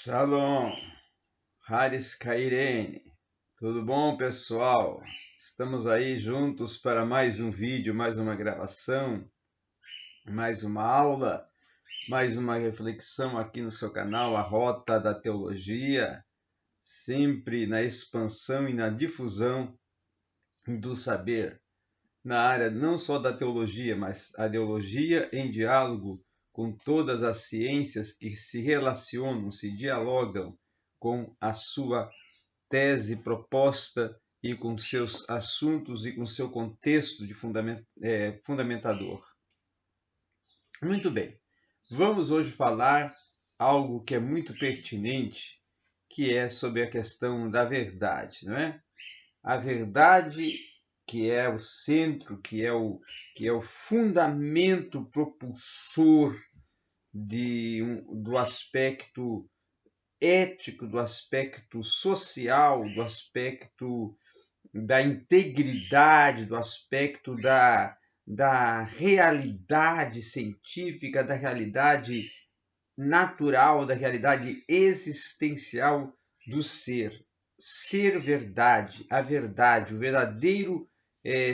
Shalom, Haris Kairene. Tudo bom, pessoal? Estamos aí juntos para mais um vídeo, mais uma gravação, mais uma aula, mais uma reflexão aqui no seu canal, A Rota da Teologia, sempre na expansão e na difusão do saber, na área não só da teologia, mas a teologia em diálogo com todas as ciências que se relacionam, se dialogam com a sua tese proposta e com seus assuntos e com seu contexto de fundamentador. Muito bem, vamos hoje falar algo que é muito pertinente, que é sobre a questão da verdade, não é? A verdade que é o centro, que é o fundamento propulsor do aspecto ético, do aspecto social, do aspecto da integridade, do aspecto da realidade científica, da realidade natural, da realidade existencial do ser. Ser verdade, a verdade, o verdadeiro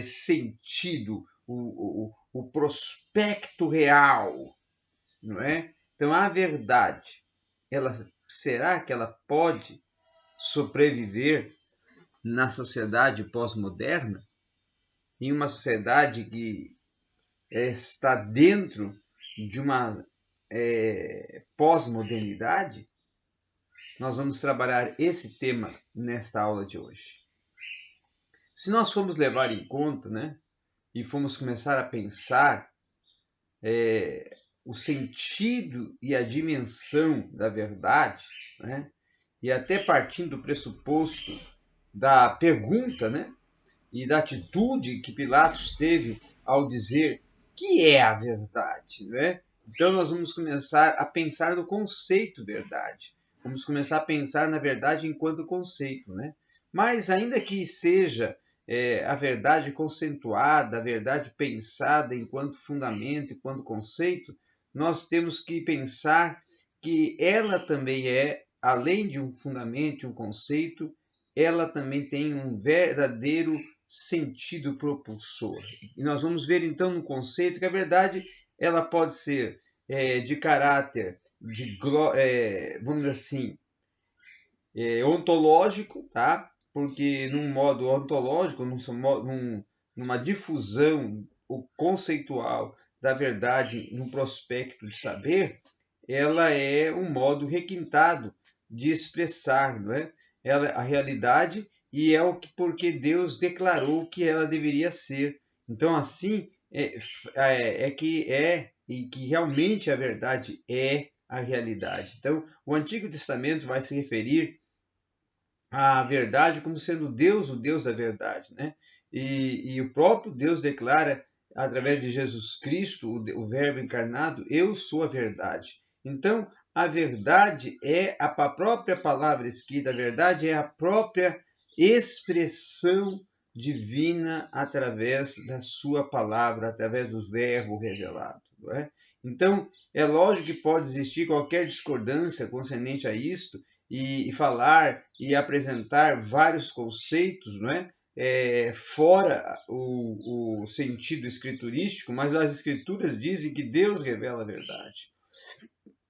sentido, o prospecto real, não é? Então, a verdade, será que ela pode sobreviver na sociedade pós-moderna, em uma sociedade que está dentro de uma pós-modernidade? Nós vamos trabalhar esse tema nesta aula de hoje. Se nós formos levar em conta, né, e formos começar a pensar o sentido e a dimensão da verdade, né, e até partindo do pressuposto da pergunta, né, e da atitude que Pilatos teve ao dizer que é a verdade, né? Então nós vamos começar a pensar no conceito verdade. Vamos começar a pensar na verdade enquanto conceito, né? Mas ainda que seja a verdade conceituada, a verdade pensada enquanto fundamento, enquanto conceito, nós temos que pensar que ela também é, além de um fundamento, um conceito, ela também tem um verdadeiro sentido propulsor. E nós vamos ver então no conceito que a verdade ela pode ser de caráter, vamos dizer assim, ontológico, tá? Porque num modo ontológico, numa difusão conceitual da verdade num prospecto de saber, ela é um modo requintado de expressar, não é? A realidade, e é porque Deus declarou que ela deveria ser. Então, assim, e que realmente a verdade é a realidade. Então, o Antigo Testamento vai se referir à verdade como sendo Deus, o Deus da verdade, né? E o próprio Deus declara, através de Jesus Cristo, o Verbo encarnado, eu sou a verdade. Então, a verdade é a própria palavra escrita, a verdade é a própria expressão divina através da sua palavra, através do Verbo revelado. Não é? Então, é lógico que pode existir qualquer discordância concernente a isto, e falar e apresentar vários conceitos, não é? Fora o sentido escriturístico, mas as escrituras dizem que Deus revela a verdade,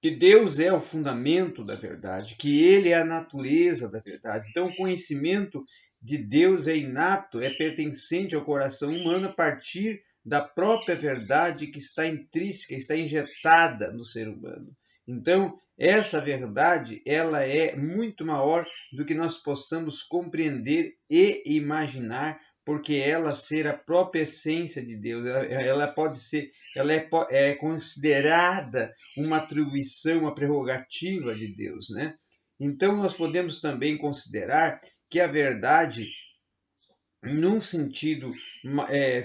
que Deus é o fundamento da verdade, que Ele é a natureza da verdade. Então, o conhecimento de Deus é inato, é pertencente ao coração humano a partir da própria verdade que está intrínseca, está injetada no ser humano. Então, essa verdade, ela é muito maior do que nós possamos compreender e imaginar, porque ela ser a própria essência de Deus, ela pode ser, ela é considerada uma atribuição, uma prerrogativa de Deus, né? Então nós podemos também considerar que a verdade, num sentido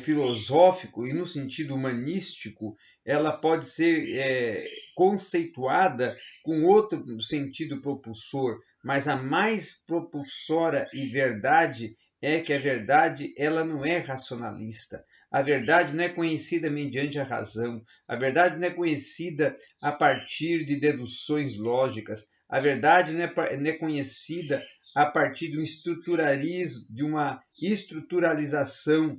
filosófico e no sentido humanístico, ela pode ser conceituada com outro sentido propulsor, mas a mais propulsora e verdade é que a verdade ela não é racionalista. A verdade não é conhecida mediante a razão. A verdade não é conhecida a partir de deduções lógicas. A verdade não é conhecida a partir de uma estruturalização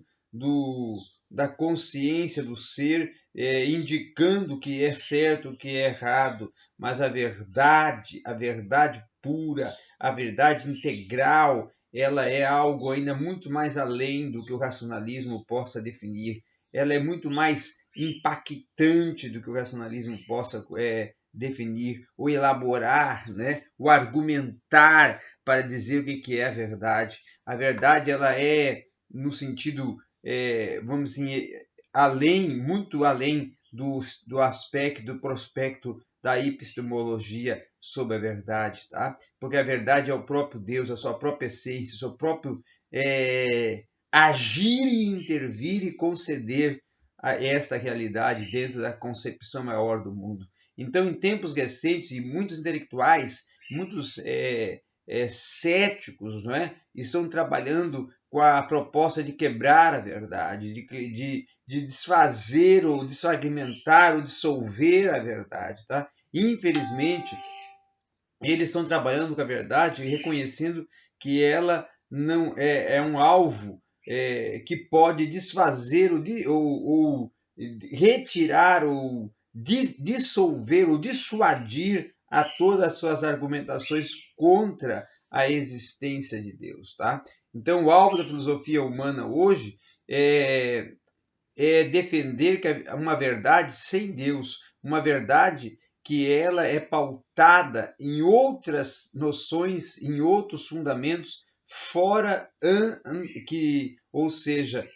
da consciência do ser, indicando o que é certo, o que é errado, mas a verdade pura, a verdade integral, ela é algo ainda muito mais além do que o racionalismo possa definir. Ela é muito mais impactante do que o racionalismo possa definir, ou elaborar, né? Ou argumentar para dizer o que é a verdade. A verdade ela é no sentido, vamos assim, muito além do aspecto, do prospecto da epistemologia sobre a verdade, tá? Porque a verdade é o próprio Deus, a sua própria essência, o seu próprio agir e intervir e conceder a esta realidade dentro da concepção maior do mundo. Então, em tempos recentes, e muitos intelectuais, muitos céticos, não é? Estão trabalhando com a proposta de quebrar a verdade, de desfazer ou desfragmentar ou dissolver a verdade. Tá? Infelizmente, eles estão trabalhando com a verdade e reconhecendo que ela não é um alvo que pode desfazer ou retirar ou dissolver ou dissuadir a todas as suas argumentações contra a existência de Deus, tá? Então, o alvo da filosofia humana hoje é defender uma verdade sem Deus, uma verdade que ela é pautada em outras noções, em outros fundamentos, fora ou seja,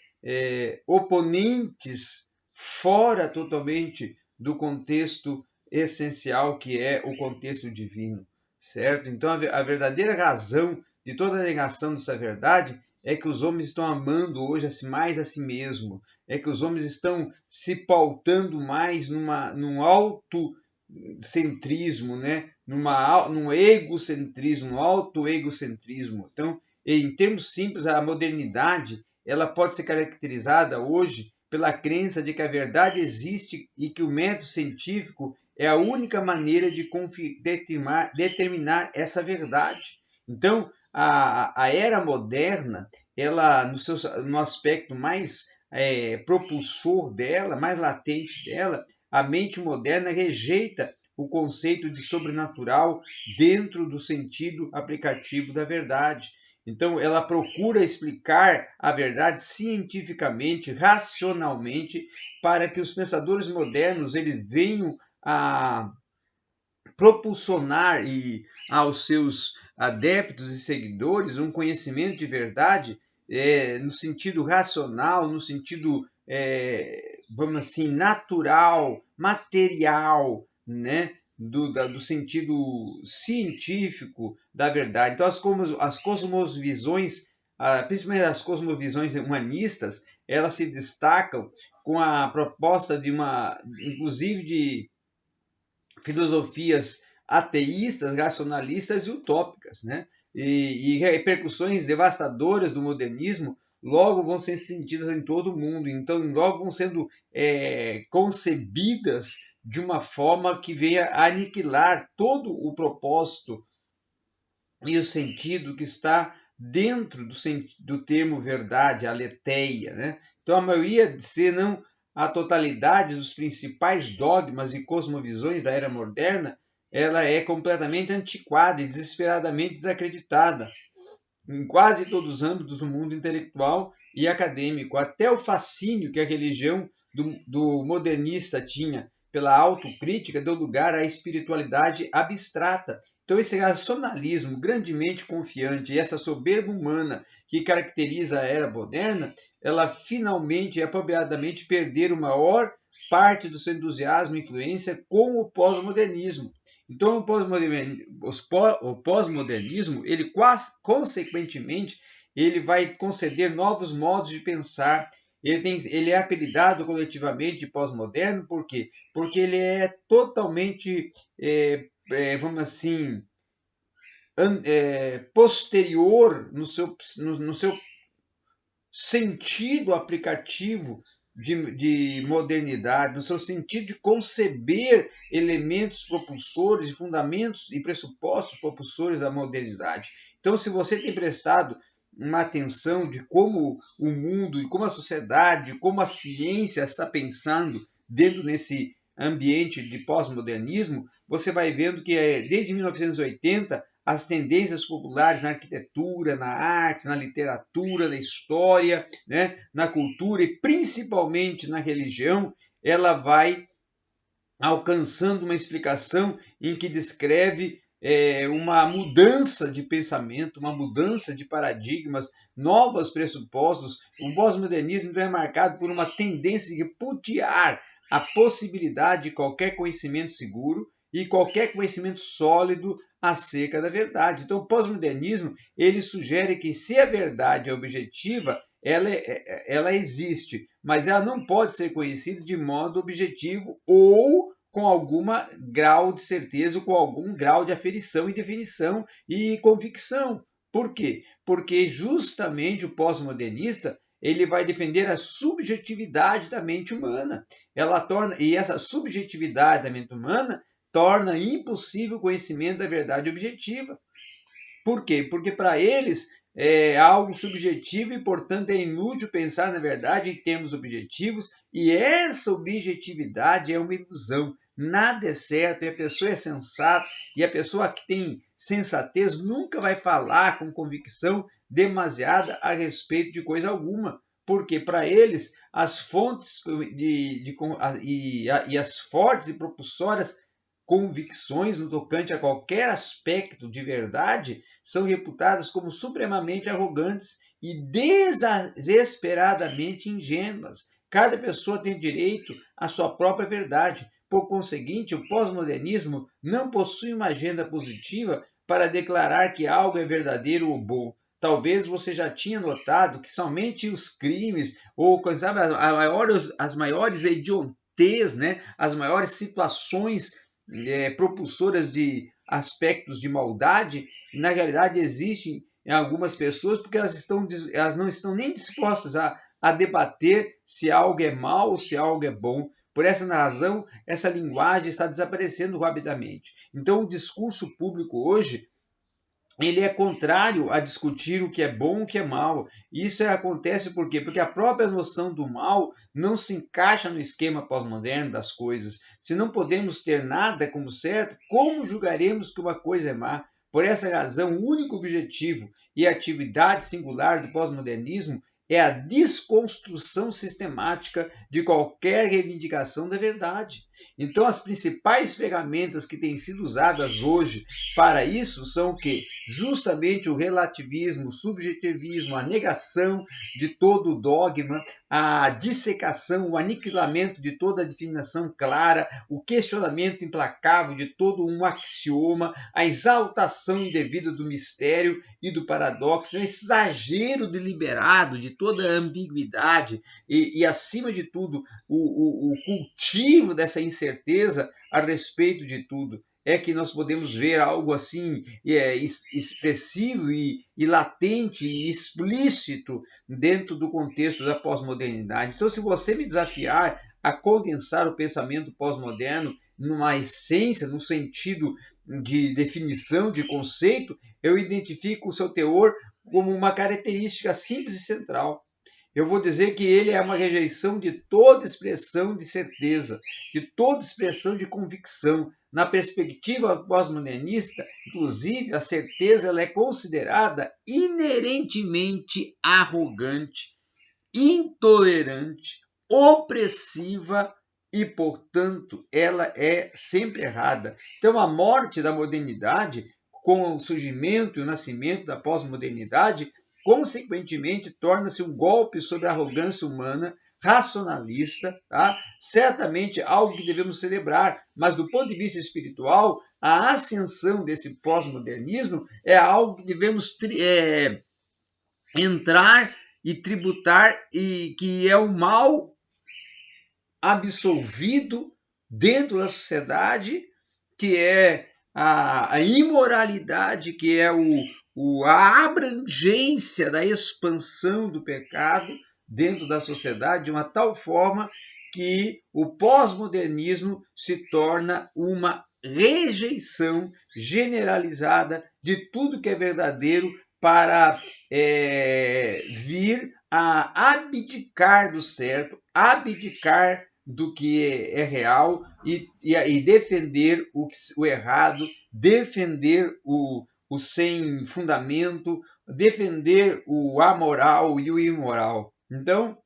oponentes fora totalmente do contexto essencial que é o contexto divino, certo? Então a verdadeira razão de toda a negação dessa verdade é que os homens estão amando hoje mais a si mesmo, é que os homens estão se pautando mais num autocentrismo, né? Num egocentrismo, num autoegocentrismo. Então, em termos simples, a modernidade ela pode ser caracterizada hoje pela crença de que a verdade existe e que o método científico é a única maneira de determinar essa verdade. Então, a era moderna, ela no aspecto mais propulsor dela, mais latente dela, a mente moderna rejeita o conceito de sobrenatural dentro do sentido aplicativo da verdade. Então, ela procura explicar a verdade cientificamente, racionalmente, para que os pensadores modernos eles venham a propulsionar aos seus adeptos e seguidores um conhecimento de verdade no sentido racional, no sentido, vamos assim, natural, material, né? Do sentido científico da verdade. Então, as cosmovisões, principalmente as cosmovisões humanistas, elas se destacam com a proposta inclusive de filosofias ateístas, racionalistas e utópicas, né? E repercussões devastadoras do modernismo logo vão ser sentidas em todo o mundo, então logo vão sendo concebidas de uma forma que venha a aniquilar todo o propósito e o sentido que está dentro do termo verdade, aletheia, né? Então a maioria, se não a totalidade dos principais dogmas e cosmovisões da era moderna, ela é completamente antiquada e desesperadamente desacreditada em quase todos os âmbitos do mundo intelectual e acadêmico. Até o fascínio que a religião do modernista tinha pela autocrítica deu lugar à espiritualidade abstrata. Então, esse racionalismo grandemente confiante e essa soberba humana que caracteriza a era moderna, ela finalmente e apropriadamente perderam maior parte do seu entusiasmo e influência com o pós-modernismo. Então, o pós-modernismo, ele consequentemente, ele vai conceder novos modos de pensar. Ele é apelidado coletivamente de pós-moderno, por quê? Porque ele é totalmente, vamos assim, posterior no seu sentido aplicativo de modernidade, no seu sentido de conceber elementos propulsores e fundamentos e pressupostos propulsores da modernidade. Então, se você tem prestado uma atenção de como o mundo, de como a sociedade, como a ciência está pensando dentro desse ambiente de pós-modernismo, você vai vendo que desde 1980 as tendências populares na arquitetura, na arte, na literatura, na história, né, na cultura e principalmente na religião, ela vai alcançando uma explicação em que descreve uma mudança de pensamento, uma mudança de paradigmas, novos pressupostos. O pós-modernismo então, é marcado por uma tendência de repudiar a possibilidade de qualquer conhecimento seguro e qualquer conhecimento sólido acerca da verdade. Então, o pós-modernismo ele sugere que se a verdade é objetiva, ela existe, mas ela não pode ser conhecida de modo objetivo ou com algum grau de certeza, ou com algum grau de aferição e definição e convicção. Por quê? Porque justamente o pós-modernista ele vai defender a subjetividade da mente humana. E essa subjetividade da mente humana torna impossível o conhecimento da verdade objetiva. Por quê? Porque para eles é algo subjetivo e, portanto, é inútil pensar na verdade em termos objetivos, e essa objetividade é uma ilusão. Nada é certo, e a pessoa é sensata, e a pessoa que tem sensatez nunca vai falar com convicção demasiada a respeito de coisa alguma. Porque para eles as fontes e as fortes e propulsoras convicções no tocante a qualquer aspecto de verdade são reputadas como supremamente arrogantes e desesperadamente ingênuas. Cada pessoa tem direito à sua própria verdade. Por conseguinte, o pós-modernismo não possui uma agenda positiva para declarar que algo é verdadeiro ou bom. Talvez você já tinha notado que somente os crimes, ou sabe, as maiores idiotes, né, as maiores situações propulsoras de aspectos de maldade, na realidade existem em algumas pessoas porque elas não estão nem dispostas a debater se algo é mal ou se algo é bom. Por essa razão, essa linguagem está desaparecendo rapidamente. Então, o discurso público hoje ele é contrário a discutir o que é bom e o que é mal. Isso acontece por quê? Porque a própria noção do mal não se encaixa no esquema pós-moderno das coisas. Se não podemos ter nada como certo, como julgaremos que uma coisa é má? Por essa razão, o único objetivo e atividade singular do pós-modernismo é a desconstrução sistemática de qualquer reivindicação da verdade. Então, as principais ferramentas que têm sido usadas hoje para isso são o quê? Justamente o relativismo, o subjetivismo, a negação de todo o dogma, a dissecação, o aniquilamento de toda a definição clara, o questionamento implacável de todo um axioma, a exaltação indevida do mistério e do paradoxo, o exagero deliberado de toda a ambiguidade e acima de tudo, o cultivo dessa incerteza a respeito de tudo. É que nós podemos ver algo assim expressivo e latente e explícito dentro do contexto da pós-modernidade. Então, se você me desafiar a condensar o pensamento pós-moderno numa essência, no sentido de definição, de conceito, eu identifico o seu teor como uma característica simples e central. Eu vou dizer que ele é uma rejeição de toda expressão de certeza, de toda expressão de convicção. Na perspectiva pós-modernista, inclusive, a certeza ela é considerada inerentemente arrogante, intolerante, opressiva e, portanto, ela é sempre errada. Então, a morte da modernidade, com o surgimento e o nascimento da pós-modernidade, consequentemente, torna-se um golpe sobre a arrogância humana, racionalista, tá? Certamente algo que devemos celebrar, mas do ponto de vista espiritual, a ascensão desse pós-modernismo é algo que devemos entrar e tributar, e que é o mal absolvido dentro da sociedade, que é a imoralidade, que é a abrangência da expansão do pecado dentro da sociedade de uma tal forma que o pós-modernismo se torna uma rejeição generalizada de tudo que é verdadeiro para vir a abdicar do certo, abdicar do que é real e defender o errado, defender o sem fundamento, defender o amoral e o imoral. Então,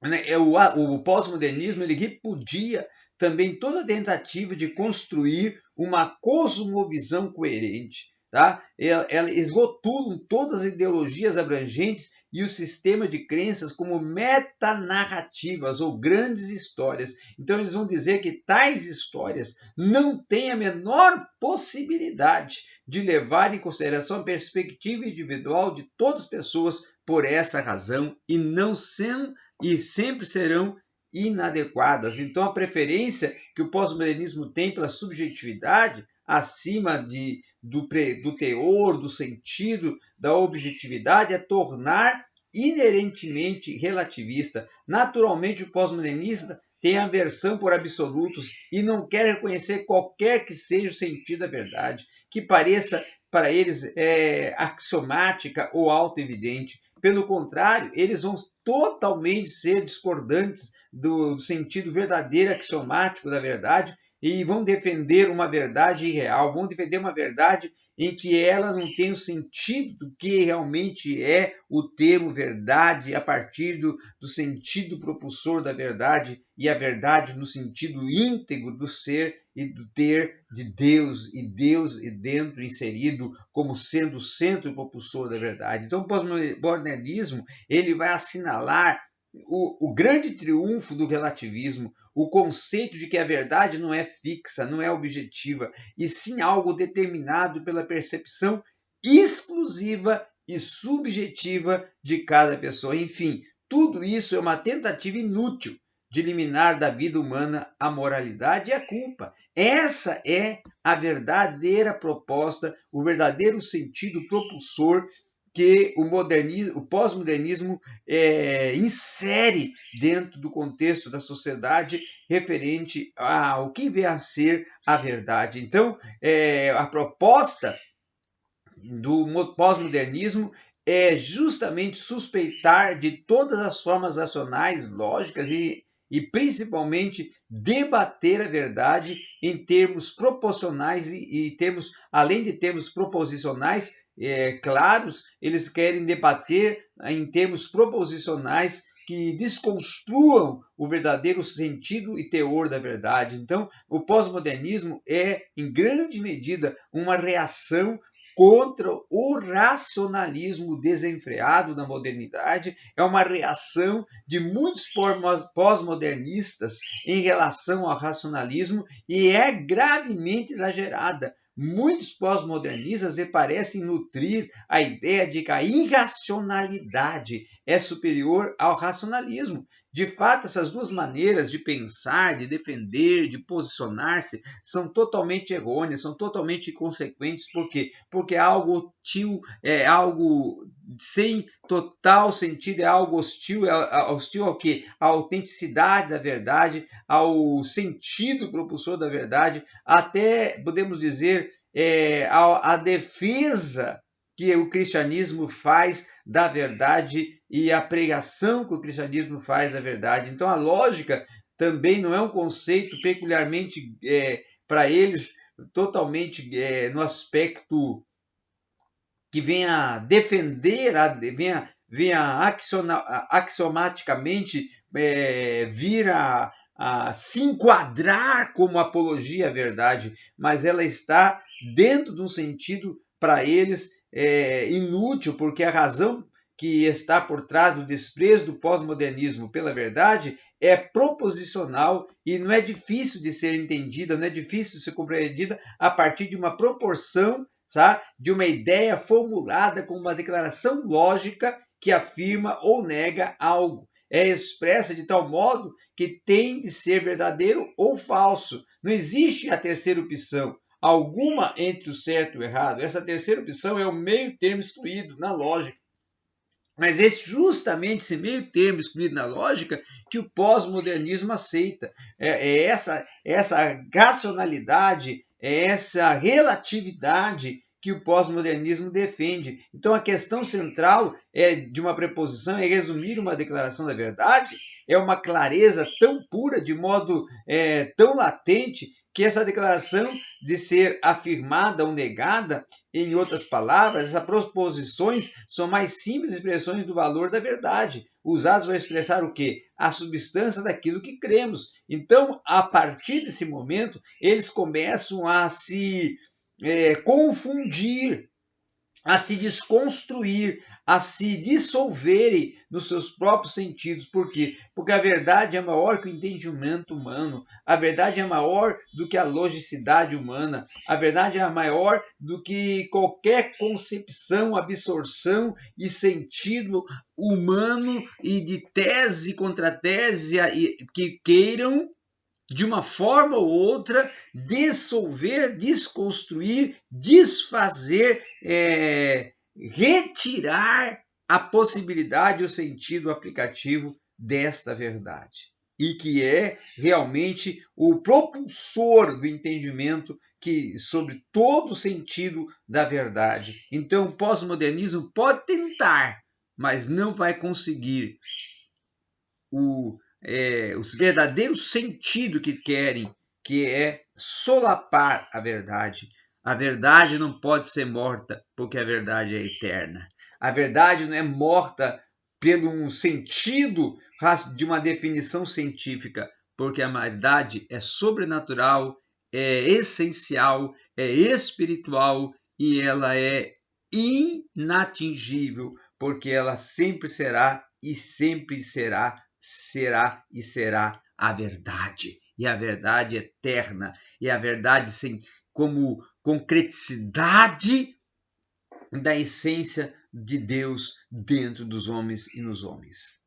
né, o pós-modernismo ele repudia também toda tentativa de construir uma cosmovisão coerente. Tá? Eles rotulam todas as ideologias abrangentes e o sistema de crenças como metanarrativas ou grandes histórias. Então, eles vão dizer que tais histórias não têm a menor possibilidade de levar em consideração a perspectiva individual de todas as pessoas por essa razão e não são e sempre serão inadequadas. Então, a preferência que o pós-modernismo tem pela subjetividade acima do teor, do sentido, da objetividade, é tornar inerentemente relativista. Naturalmente, o pós-modernista tem aversão por absolutos e não quer reconhecer qualquer que seja o sentido da verdade, que pareça para eles axiomática ou auto-evidente. Pelo contrário, eles vão totalmente ser discordantes do sentido verdadeiro axiomático da verdade e vão defender uma verdade irreal, vão defender uma verdade em que ela não tem o sentido que realmente é o termo verdade a partir do sentido propulsor da verdade e a verdade no sentido íntegro do ser e do ter de Deus e dentro inserido como sendo o centro propulsor da verdade. Então, o pós-modernismo ele vai assinalar o grande triunfo do relativismo, o conceito de que a verdade não é fixa, não é objetiva, e sim algo determinado pela percepção exclusiva e subjetiva de cada pessoa. Enfim, tudo isso é uma tentativa inútil de eliminar da vida humana a moralidade e a culpa. Essa é a verdadeira proposta, o verdadeiro sentido propulsor que o pós-modernismo insere dentro do contexto da sociedade referente ao que vem a ser a verdade. Então, a proposta do pós-modernismo é justamente suspeitar de todas as formas racionais, lógicas e principalmente debater a verdade em termos proporcionais e termos, além de termos proposicionais claros, eles querem debater em termos proposicionais que desconstruam o verdadeiro sentido e teor da verdade. Então, o pós-modernismo é, em grande medida, uma reação contra o racionalismo desenfreado da modernidade, é uma reação de muitos pós-modernistas em relação ao racionalismo e é gravemente exagerada. Muitos pós-modernistas parecem nutrir a ideia de que a irracionalidade é superior ao racionalismo. De fato, essas duas maneiras de pensar, de defender, de posicionar-se são totalmente errôneas, são totalmente inconsequentes. Por quê? Porque é algo hostil, é algo sem total sentido, é algo hostil. É hostil ao quê? À autenticidade da verdade, ao sentido propulsor da verdade, até podemos dizer a defesa que o cristianismo faz da verdade e a pregação que o cristianismo faz da verdade. Então, a lógica também não é um conceito peculiarmente para eles totalmente no aspecto que venha defender, venha axiomaticamente vir a se enquadrar como apologia à verdade, mas ela está dentro de um sentido para eles inútil, porque a razão que está por trás do desprezo do pós-modernismo pela verdade é proposicional e não é difícil de ser entendida, não é difícil de ser compreendida a partir de uma proporção, sabe, de uma ideia formulada como uma declaração lógica que afirma ou nega algo. É expressa de tal modo que tem de ser verdadeiro ou falso. Não existe a terceira opção alguma entre o certo e o errado. Essa terceira opção é o meio termo excluído na lógica. Mas é justamente esse meio termo excluído na lógica que o pós-modernismo aceita. É essa racionalidade, é essa relatividade que o pós-modernismo defende. Então, a questão central de uma preposição é resumir uma declaração da verdade, é uma clareza tão pura, de modo tão latente, que essa declaração de ser afirmada ou negada, em outras palavras, essas proposições são mais simples expressões do valor da verdade, usadas para expressar o quê? A substância daquilo que cremos. Então, a partir desse momento, eles começam a se confundir, a se desconstruir, a se dissolverem nos seus próprios sentidos. Por quê? Porque a verdade é maior que o entendimento humano, a verdade é maior do que a logicidade humana, a verdade é maior do que qualquer concepção, absorção e sentido humano e de tese contra tese que queiram de uma forma ou outra, dissolver, desconstruir, desfazer, retirar a possibilidade, o sentido aplicativo desta verdade. E que é realmente o propulsor do entendimento sobre todo o sentido da verdade. Então, o pós-modernismo pode tentar, mas não vai conseguir o verdadeiro sentido que querem, que é solapar a verdade. A verdade não pode ser morta, porque a verdade é eterna. A verdade não é morta pelo um sentido de uma definição científica, porque a verdade é sobrenatural, é essencial, é espiritual e ela é inatingível, porque ela sempre será e sempre será e será a verdade. E a verdade eterna, e a verdade como concreticidade da essência de Deus dentro dos homens e nos homens.